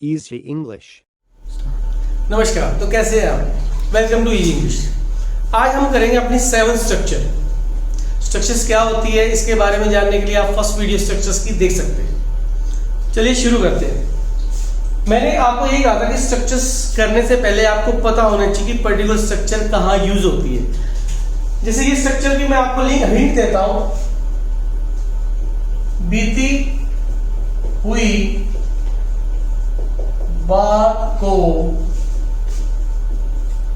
Easy English. नमस्कार। तो कैसे हैं आप? Welcome to easy English. आज हम करेंगे अपनी 7 स्ट्रक्चर्स क्या होती है इसके बारे में जानने के लिए आप फर्स्ट वीडियो स्ट्रक्चर्स की देख सकते हैं। चलिए शुरू करते हैं। मैंने आपको यही कहा था कि स्ट्रक्चर्स करने से पहले आपको पता होना चाहिए कि पर्टिकुलर स्ट्रक्चर कहाँ यूज होती है। जैसे ये स्ट्रक्चर की मैं आपको हिंट देता हूं, बीती हुई बात को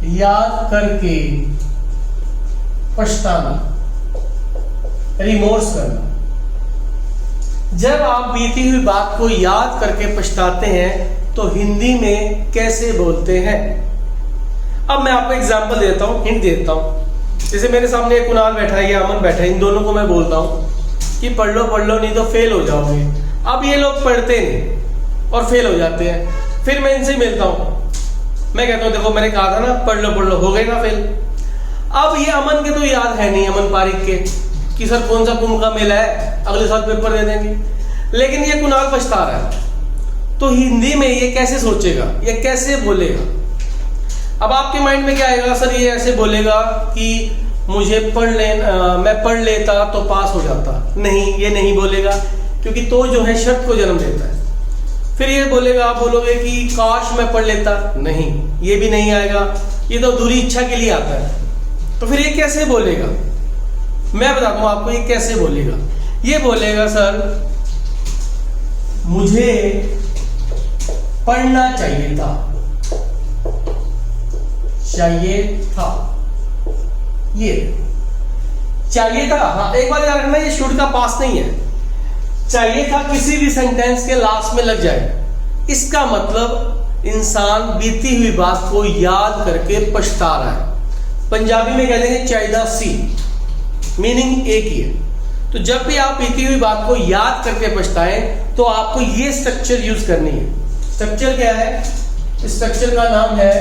याद करके पछताना, रिमोर्स करना। जब आप बीती हुई बात को याद करके पछताते हैं तो हिंदी में कैसे बोलते हैं? अब मैं आपको एग्जांपल देता हूं, हिंट देता हूं। जैसे मेरे सामने एक कुणाल बैठा है या अमन बैठा है, इन दोनों को मैं बोलता हूं कि पढ़ लो नहीं तो फेल हो जाओगे। अब ये लोग पढ़ते नहीं और फेल हो जाते हैं। फिर मैं इनसे मिलता हूं, मैं कहता हूं देखो मैंने कहा था ना पढ़ लो, हो गए ना फेल। अब ये अमन के तो याद है नहीं, अमन पारिक के, कि सर कौन सा कुंभ का मेला है, अगले साल पेपर दे देंगे। लेकिन ये कुणाल पछता रहा है, तो हिंदी में ये कैसे सोचेगा, ये कैसे बोलेगा? अब आपके माइंड में क्या आएगा? सर ये ऐसे बोलेगा कि मुझे मैं पढ़ लेता तो पास हो जाता। नहीं, ये नहीं बोलेगा, क्योंकि तो जो है शर्त को जन्म देता है। फिर ये बोलेगा, आप बोलोगे कि काश मैं पढ़ लेता, नहीं, ये भी नहीं आएगा, ये तो अधूरी इच्छा के लिए आता है। तो फिर ये कैसे बोलेगा? मैं बताता हूं आपको ये कैसे बोलेगा। ये बोलेगा सर मुझे पढ़ना चाहिए था, ये चाहिए था। हाँ, एक बार याद रखना, ये शुड का पास नहीं है। चाहिए था किसी भी सेंटेंस के लास्ट में लग जाए। इसका मतलब इंसान बीती हुई बात को याद करके पछता रहा है। पंजाबी में कह देंगे चाहिदा सी, मीनिंग एक ही है। तो जब भी आप बीती हुई बात को याद करके पछताएं तो आपको ये स्ट्रक्चर यूज करनी है। स्ट्रक्चर क्या है? स्ट्रक्चर का नाम है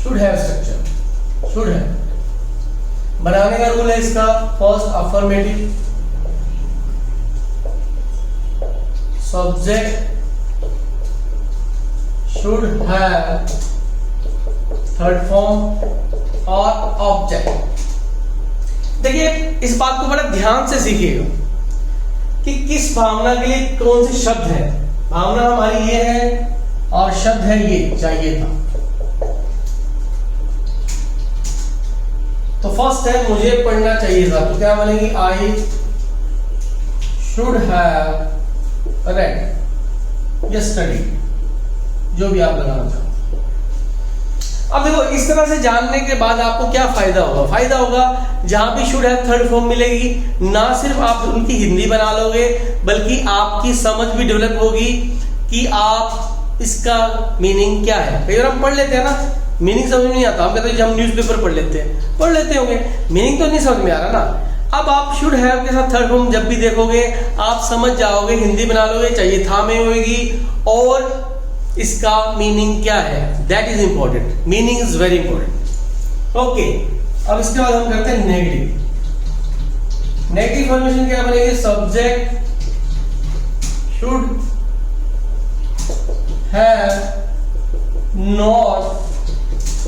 should have structure. Should have बनाने का रूल है इसका, first affirmative, subject should have, third form और ऑब्जेक्ट। देखिए इस बात को बड़ा ध्यान से सीखिएगा कि किस भावना के लिए कौन से शब्द है। भावना हमारी ये है और शब्द है ये चाहिए था। तो फर्स्ट है मुझे पढ़ना चाहिए था, तो क्या बनेगी? आई शुड हैव रेड या स्टडी, जो भी आप लगाना चाहो। अब देखो इस तरह से जानने के बाद आपको क्या फायदा होगा? फायदा होगा जहां भी शुड हैव थर्ड फॉर्म मिलेगी, ना सिर्फ आप उनकी हिंदी बना लोगे बल्कि आपकी समझ भी डेवलप होगी कि आप इसका मीनिंग क्या है। कई बार हम पढ़ लेते हैं ना, मीनिंग समझ में नहीं आता, हम कहते हैं हम न्यूज़पेपर पढ़ लेते होंगे, मीनिंग तो नहीं समझ में आ रहा ना। अब आप शुड हैव के साथ थर्ड फॉर्म जब भी देखोगे आप समझ जाओगे, हिंदी बना लोगे, चाहिए था में होगी और इसका मीनिंग क्या है, that is important. Meaning is very important. Okay, अब इसके बाद हम करते हैं नेगेटिव। नेगेटिव फॉर्मेशन क्या बनेगी? Subject should have not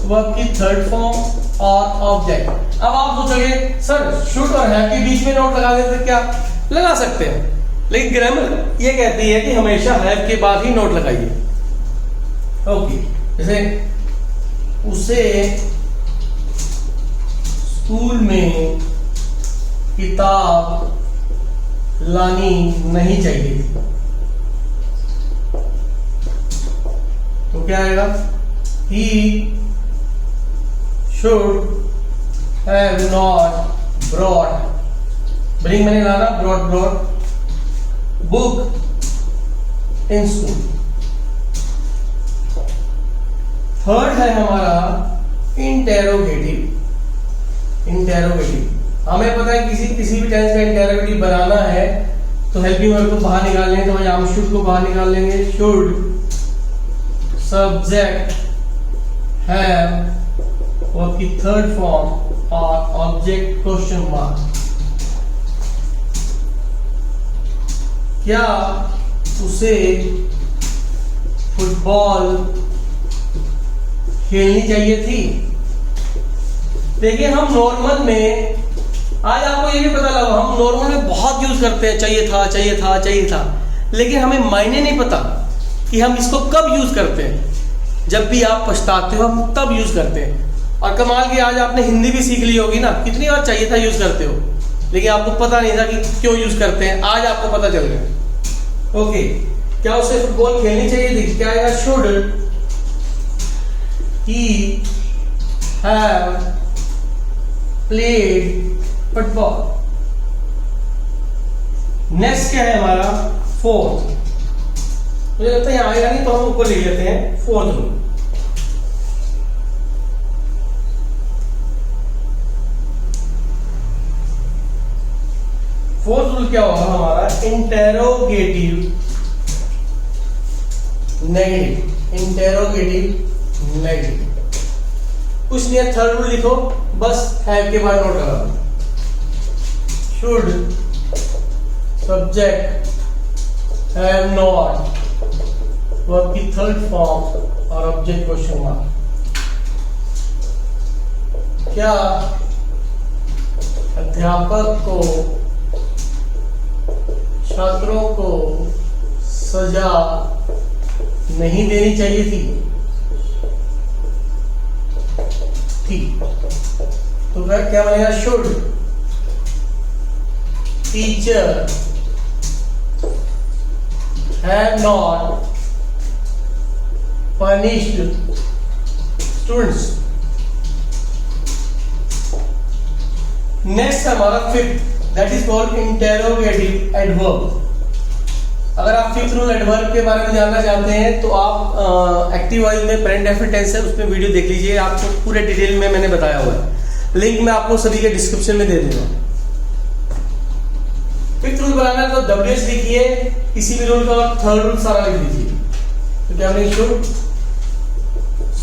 verb की थर्ड फॉर्म और ऑब्जेक्ट। अब आप सोचोगे सर शुड और हैव के बीच में नोट लगा देते, क्या लगा सकते हैं, लेकिन ग्रामर ये कहती है कि हमेशा हैव के बाद ही नोट लगाइए। ओके, जैसे उसे स्कूल में किताब लानी नहीं चाहिए थी, तो क्या आएगा? ही should have not brought, bring मैंने लाना, brought book in school। Third है हमारा इंटेरोगेटिव। हमें पता है किसी भी टेंस में इंटेरोगेटिव बनाना है तो हेल्पिंग वर्ब को बाहर निकाल लेंगे, तो हम शुड को बाहर निकाल लेंगे। शुड सब्जेक्ट हैव वर्ब की थर्ड फॉर्म और ऑब्जेक्ट क्वेश्चन मार्क। क्या उसे फुटबॉल खेलनी चाहिए थी। देखिए हम नॉर्मल में, आज आपको ये भी पता लगा, हम नॉर्मल में बहुत यूज करते हैं चाहिए था, चाहिए था, चाहिए था, लेकिन हमें मायने नहीं पता कि हम इसको कब यूज करते हैं। जब भी आप पछताते हो हम तब यूज करते हैं। और कमाल की आज आपने हिंदी भी सीख ली होगी ना, कितनी बार चाहिए था यूज करते हो, लेकिन आपको पता नहीं था कि क्यों यूज करते हैं, आज आपको पता चल गया। ओके, क्या उसे फुटबॉल खेलनी चाहिए थी? क्या आएगा? Should he have played football. Next क्या है हमारा? फोर्थ। मुझे लगता है यहां आएगा नहीं, तो हम ऊपर लिख लेते हैं फोर्थ रूल। फोर्थ रूल क्या होगा हमारा? Interrogative negative. इंटेरोगेटिव नेगेटिव कुछ नहीं है, थर्ड रूल लिखो, बस हैव के बाद नोट करा। Should subject have not, verb की थर्ड फॉर्म और ऑब्जेक्ट क्वेश्चन मार्क। क्या अध्यापक को छात्रों को सजा नहीं देनी चाहिए थी? तो क्या बनेगा? Should teacher have not punished students। Next हमारा fifth, that is called interrogative adverb. अगर आप फिफ्थ रूल एडवर्ब के बारे में जानना चाहते हैं तो आप एक्टिव वॉइस में प्रेजेंट डेफिनिट टेंस है, उसमें वीडियो देख लीजिए, आपको पूरे डिटेल में मैंने बताया हुआ है, लिंक मैं आपको सभी के डिस्क्रिप्शन में दे दूंगा। फिफ्थ रूल बनाना है तो WH लिखिए, किसी भी रूल का थर्ड रूल सारा लिख लीजिए। तो क्या बनेगा? Should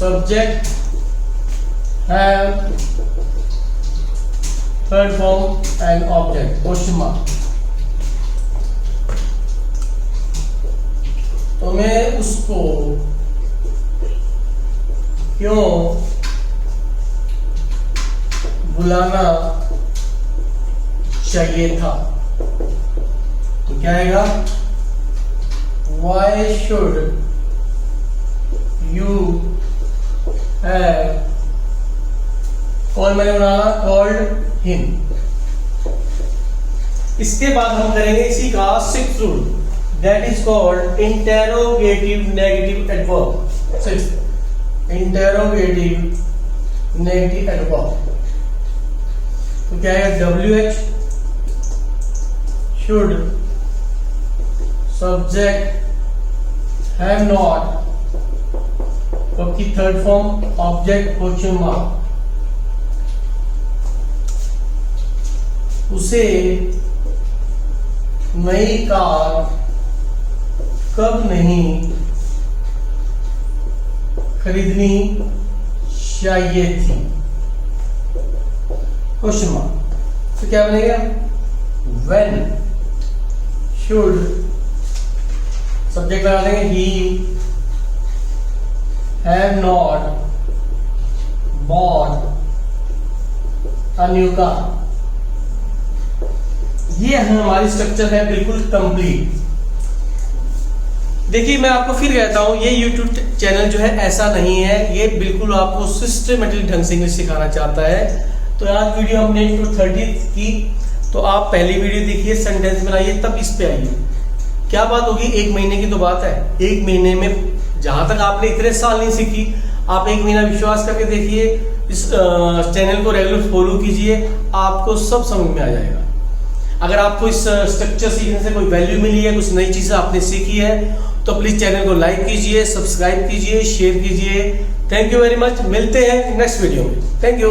subject have third form and object question mark. तो मैं उसको क्यों बुलाना चाहिए था? तो क्या आएगा? Why should you have, कौन मैंने बनाना? called him। इसके बाद हम करेंगे इसी का sixth rule, that is called interrogative negative adverb. Sixth, interrogative negative adverb. तो क्या है? WH should subject have not, की third form object question mark. उसे नई कार कब नहीं खरीदनी चाहिए थी? Question mark. तो क्या बनेगा? When should सब्जेक्ट लगा देंगे ही have not bought a new car. ये हमारी स्ट्रक्चर है बिल्कुल कंप्लीट। देखिए मैं आपको फिर कहता हूं, ये YouTube चैनल जो है ऐसा नहीं है, ये बिल्कुल आपको सिस्टमेटिक ढंग से इंग्लिश सिखाना चाहता है। तो आज वीडियो हमने 230 की, तो आप पहली वीडियो देखिए, सेंटेंस बनाइए, तब इस पे आइए। क्या बात होगी? 1 महीने की तो बात है। 1 महीने में जहां तक आपने इतने साल नहीं सीखी, आप 1 महीना विश्वास करके देखिए, इस चैनल को रेगुलर फॉलो कीजिए, आपको सब समझ में आ जाएगा। अगर आपको इस स्ट्रक्चर सीखने से कोई वैल्यू मिली है, कुछ नई चीजें आपने सीखी है, तो प्लीज चैनल को लाइक कीजिए, सब्सक्राइब कीजिए, शेयर कीजिए। Thank you very much. मिलते हैं नेक्स्ट वीडियो में। Thank you.